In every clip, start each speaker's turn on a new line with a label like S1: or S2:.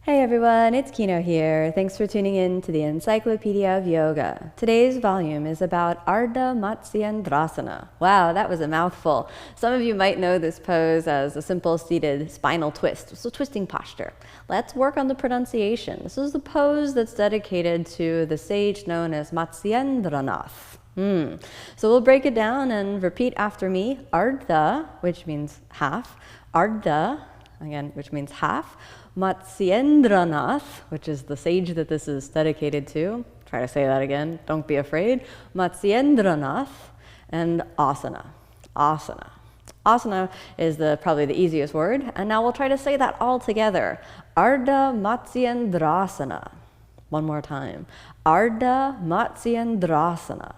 S1: Hey everyone, it's Kino here. Thanks for tuning in to the Encyclopedia of Yoga. Today's volume is about Ardha Matsyendrasana. Wow, that was a mouthful. Some of you might know this pose as a simple seated spinal twist. It's a twisting posture. Let's work on the pronunciation. This is the pose that's dedicated to the sage known as Matsyendranath. So we'll break it down and repeat after me. Ardha, which means half. Ardha, again, which means half. Matsyendranath, which is the sage that this is dedicated to. Try to say that again, don't be afraid. Matsyendranath, and asana. Asana. Asana is probably the easiest word, and now we'll try to say that all together. Ardha Matsyendrasana. One more time. Ardha Matsyendrasana.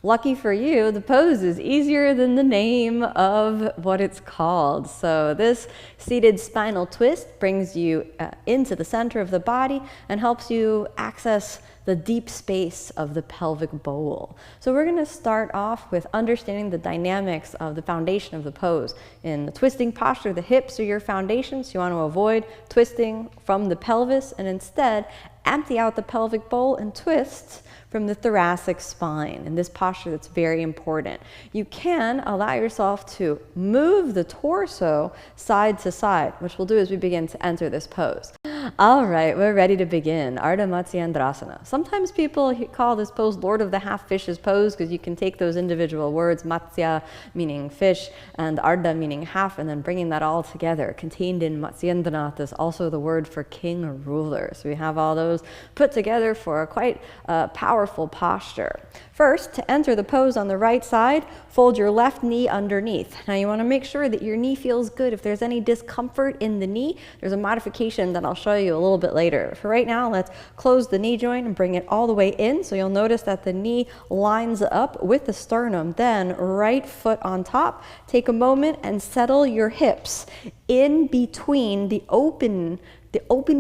S1: Lucky for you, the pose is easier than the name of what it's called. So this seated spinal twist brings you into the center of the body and helps you access the deep space of the pelvic bowl. So we're going to start off with understanding the dynamics of the foundation of the pose. In the twisting posture, the hips are your foundation, so you want to avoid twisting from the pelvis and instead empty out the pelvic bowl and twist from the thoracic spine. In this posture, that's very important. You can allow yourself to move the torso side to side, which we'll do as we begin to enter this pose. All right, we're ready to begin. Ardha Matsyendrasana. Sometimes people call this pose Lord of the Half Fishes pose because you can take those individual words, Matsya meaning fish and Ardha meaning half, and then bringing that all together. Contained in Matsyendranath is also the word for king or ruler. So we have all those put together for a quite powerful posture. First, to enter the pose on the right side, fold your left knee underneath. Now you want to make sure that your knee feels good. If there's any discomfort in the knee, there's a modification that I'll show you a little bit later. For right now, let's close the knee joint and bring it all the way in. So you'll notice that the knee lines up with the sternum. Then right foot on top. Take a moment and settle your hips in between the open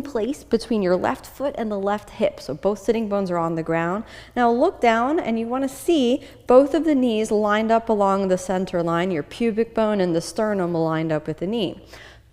S1: place between your left foot and the left hip. So both sitting bones are on the ground. Now look down and you want to see both of the knees lined up along the center line, your pubic bone and the sternum lined up with the knee.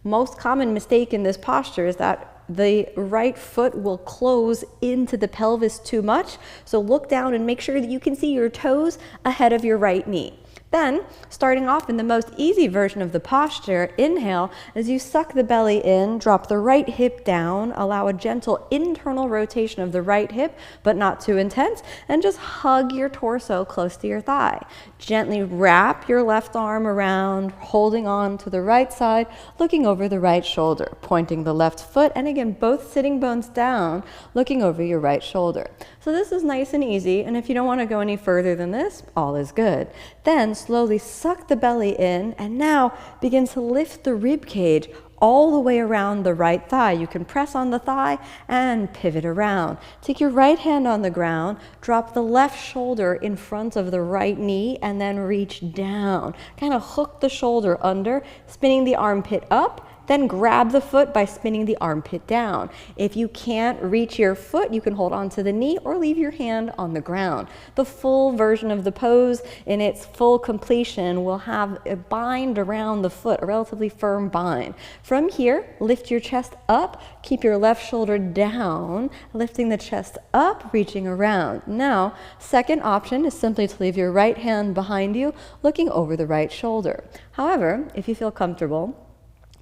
S1: Most common mistake in this posture is that the right foot will close into the pelvis too much. So look down and make sure that you can see your toes ahead of your right knee. Then, starting off in the most easy version of the posture, inhale as you suck the belly in, drop the right hip down, allow a gentle internal rotation of the right hip, but not too intense, and just hug your torso close to your thigh. Gently wrap your left arm around, holding on to the right side, looking over the right shoulder, pointing the left foot, and again, both sitting bones down, looking over your right shoulder. So this is nice and easy, and if you don't want to go any further than this, all is good. Then slowly suck the belly in, and now begin to lift the rib cage all the way around the right thigh. You can press on the thigh and pivot around. Take your right hand on the ground, drop the left shoulder in front of the right knee, and then reach down. Kind of hook the shoulder under, spinning the armpit up. Then grab the foot by spinning the armpit down. If you can't reach your foot, you can hold onto the knee or leave your hand on the ground. The full version of the pose in its full completion will have a bind around the foot, a relatively firm bind. From here, lift your chest up, keep your left shoulder down, lifting the chest up, reaching around. Now, second option is simply to leave your right hand behind you, looking over the right shoulder. However, if you feel comfortable,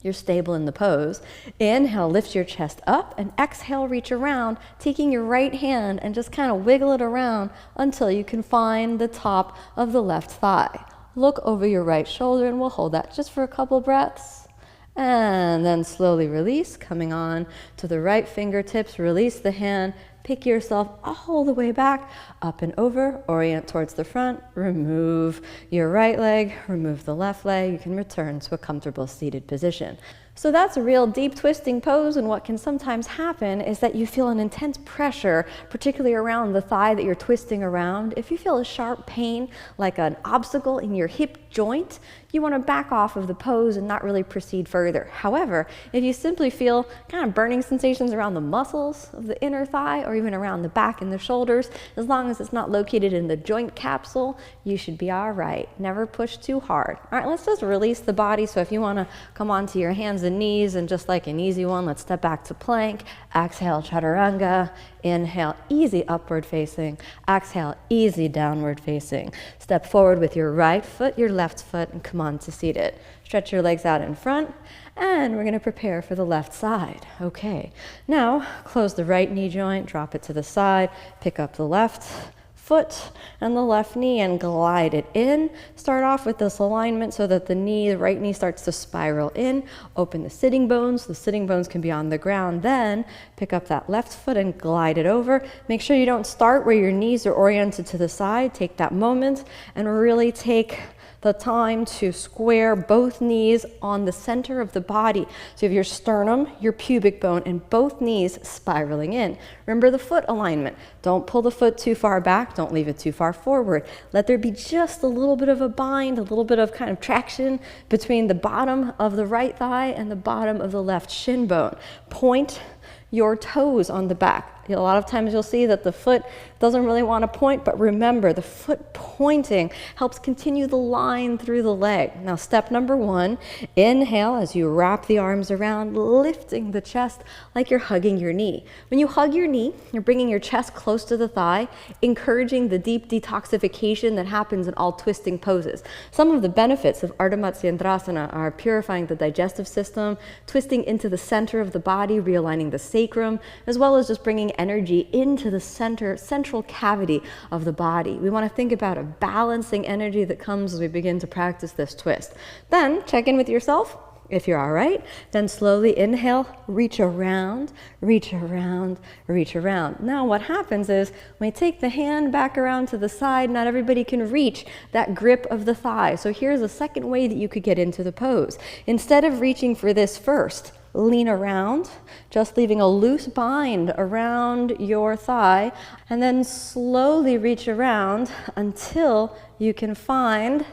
S1: you're stable in the pose. Inhale, lift your chest up, and exhale, reach around, taking your right hand and just kind of wiggle it around until you can find the top of the left thigh. Look over your right shoulder, and we'll hold that just for a couple breaths. And then slowly release, coming on to the right fingertips, release the hand, pick yourself all the way back, up and over, orient towards the front, remove your right leg, remove the left leg, you can return to a comfortable seated position. So that's a real deep twisting pose, and what can sometimes happen is that you feel an intense pressure, particularly around the thigh that you're twisting around. If you feel a sharp pain, like an obstacle in your hip joint, you want to back off of the pose and not really proceed further. However, if you simply feel kind of burning sensations around the muscles of the inner thigh or even around the back and the shoulders, as long as it's not located in the joint capsule, you should be all right. Never push too hard. All right, let's just release the body. So if you want to come onto your hands the knees, and just like an easy one, let's step back to plank. Exhale, chaturanga. Inhale, easy upward facing. Exhale, easy downward facing. Step forward with your right foot, your left foot, and come on to seated. Stretch your legs out in front, and we're going to prepare for the left side. Okay, now close the right knee joint, drop it to the side, pick up the left foot and the left knee and glide it in. Start off with this alignment so that the right knee starts to spiral in. Open the sitting bones. The sitting bones can be on the ground. Then pick up that left foot and glide it over. Make sure you don't start where your knees are oriented to the side. Take that moment and really take the time to square both knees on the center of the body. So you have your sternum, your pubic bone, and both knees spiraling in. Remember the foot alignment. Don't pull the foot too far back. Don't leave it too far forward. Let there be just a little bit of a bind, a little bit of kind of traction between the bottom of the right thigh and the bottom of the left shin bone. Point your toes on the back. A lot of times you'll see that the foot doesn't really want to point, but remember, the foot pointing helps continue the line through the leg. Now, step number 1, inhale as you wrap the arms around, lifting the chest like you're hugging your knee. When you hug your knee, you're bringing your chest close to the thigh, encouraging the deep detoxification that happens in all twisting poses. Some of the benefits of Ardha Matsyendrasana are purifying the digestive system, twisting into the center of the body, realigning the sacrum, as well as just bringing energy into the central cavity of the body. We want to think about a balancing energy that comes as we begin to practice this twist. Then check in with yourself. If you're all right, then slowly inhale, reach around, reach around, reach around. Now what happens is when we take the hand back around to the side, not everybody can reach that grip of the thigh. So here's a second way that you could get into the pose. Instead of reaching for this first, lean around, just leaving a loose bind around your thigh, and then slowly reach around until you can find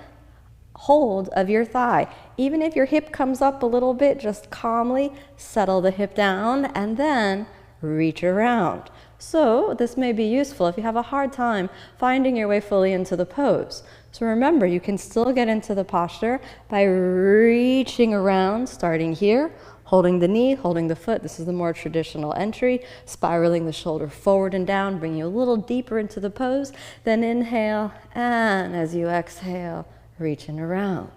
S1: hold of your thigh. Even if your hip comes up a little bit, just calmly settle the hip down and then reach around. So this may be useful if you have a hard time finding your way fully into the pose. So remember, you can still get into the posture by reaching around, starting here, holding the knee, holding the foot. This is the more traditional entry. Spiraling the shoulder forward and down, bring you a little deeper into the pose. Then inhale, and as you exhale, reaching around.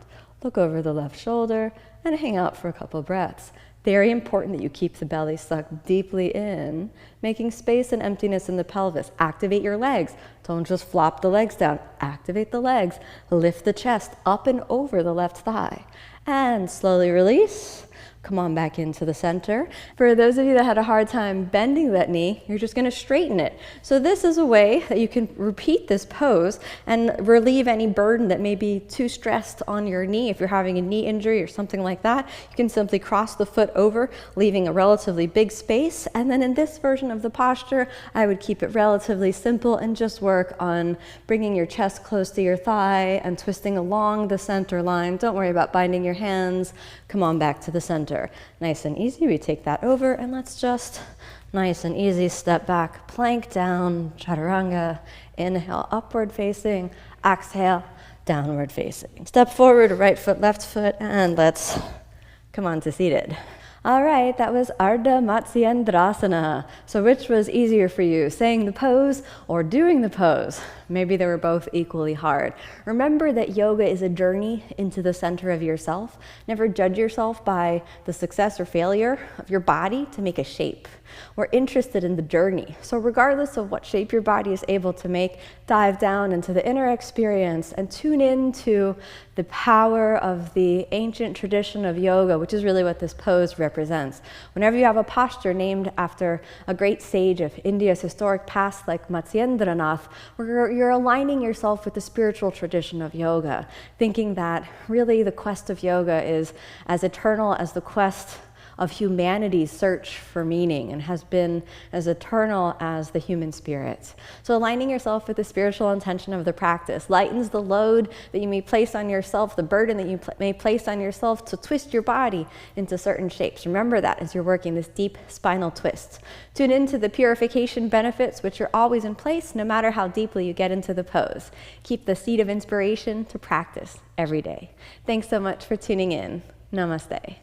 S1: Look over the left shoulder and hang out for a couple breaths. Very important that you keep the belly sucked deeply in, making space and emptiness in the pelvis. Activate your legs. Don't just flop the legs down. Activate the legs. Lift the chest up and over the left thigh. And slowly release. Come on back into the center. For those of you that had a hard time bending that knee, you're just going to straighten it. So this is a way that you can repeat this pose and relieve any burden that may be too stressed on your knee. If you're having a knee injury or something like that, you can simply cross the foot over, leaving a relatively big space. And then in this version of the posture, I would keep it relatively simple and just work on bringing your chest close to your thigh and twisting along the center line. Don't worry about binding your hands. Come on back to the center. Nice and easy, we take that over and let's just nice and easy step back, plank down, chaturanga, inhale, upward facing, exhale, downward facing. Step forward, right foot, left foot, and let's come on to seated. All right, that was Ardha Matsyendrasana. So which was easier for you, saying the pose or doing the pose? Maybe they were both equally hard. Remember that yoga is a journey into the center of yourself. Never judge yourself by the success or failure of your body to make a shape. We're interested in the journey. So regardless of what shape your body is able to make, dive down into the inner experience and tune into the power of the ancient tradition of yoga, which is really what this pose represents. Whenever you have a posture named after a great sage of India's historic past like Matsyendranath, you're aligning yourself with the spiritual tradition of yoga, thinking that really the quest of yoga is as eternal as the quest of humanity's search for meaning and has been as eternal as the human spirit. So aligning yourself with the spiritual intention of the practice lightens the load that you may place on yourself, the burden that you may place on yourself to twist your body into certain shapes. Remember that as you're working this deep spinal twist. Tune into the purification benefits, which are always in place no matter how deeply you get into the pose. Keep the seed of inspiration to practice every day. Thanks so much for tuning in. Namaste.